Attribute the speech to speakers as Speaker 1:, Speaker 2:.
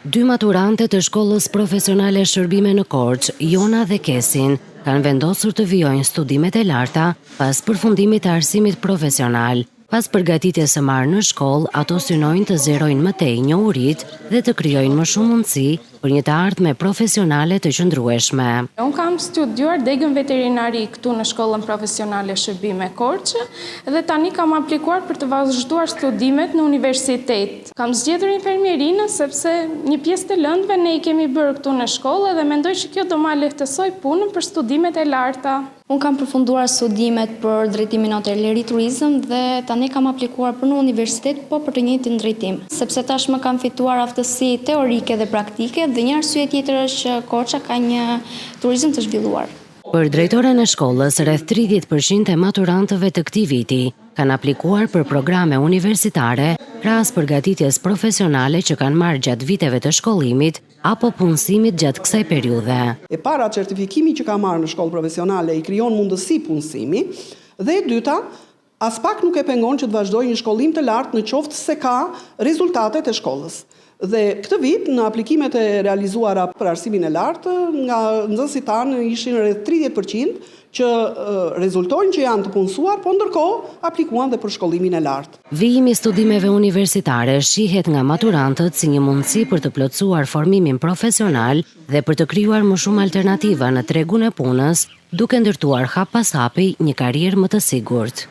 Speaker 1: Dy maturante të shkollës profesionale shërbime në Korçë, Jona dhe Kesin, kanë vendosur të vijojnë studimet e larta pas përfundimit të arsimit profesional. Pas përgatitjes së marrë në shkollë, ato synojnë të zgjerojnë më tej njohuritë dhe të krijojnë më shumë mundësi për një të ardhme profesionale të qëndrueshme.
Speaker 2: Unë kam studiuar degën veterinari këtu në shkollën profesionale shërbime Korçë dhe tani kam aplikuar për të vazhduar studimet në universitet. Kam zgjedhur infermierinën sepse një pjesë të lëndëve ne i kemi bërë këtu në shkollë dhe mendoj që kjo do ma lehtësoj punën për studimet e larta.
Speaker 3: Unë kam përfunduar studimet për drejtimin hoteleri turizëm dhe tani kam aplikuar për në universitet, po për të njëjtin drejtim, sepse tashmë kam fituar aftësi teorike dhe praktike dhe një arsye tjetër është që Korça ka një turizëm të zhvilluar.
Speaker 1: Për drejtoren e shkollës, rreth 30% e maturantëve të këtij viti kanë aplikuar për programe universitare krahas përgatitjes profesionale që kanë marrë gjatë viteve të shkollimit apo punësimit gjatë kësaj periudhe.
Speaker 4: E para, certifikimi që ka marrë në shkollë profesionale i krijon mundësi punësimi dhe e dyta, as pak nuk e pengon që të vazhdojë një shkollim të lartë në qoftë se ka rezultatet e shkollës. Dhe këtë vit, në aplikimet e realizuara për arsimin e lartë, nga nxënësit tanë ishin rreth 30% që rezultojnë që janë të punësuar, po ndërkohë aplikuan dhe për shkollimin e lartë.
Speaker 1: Vijimi i studimeve universitare shihet nga maturantët si një mundësi për të plotësuar formimin profesional dhe për të krijuar më shumë alternativa në tregun e punës, duke ndërtuar hap pas hapi një karrierë më të sigurt.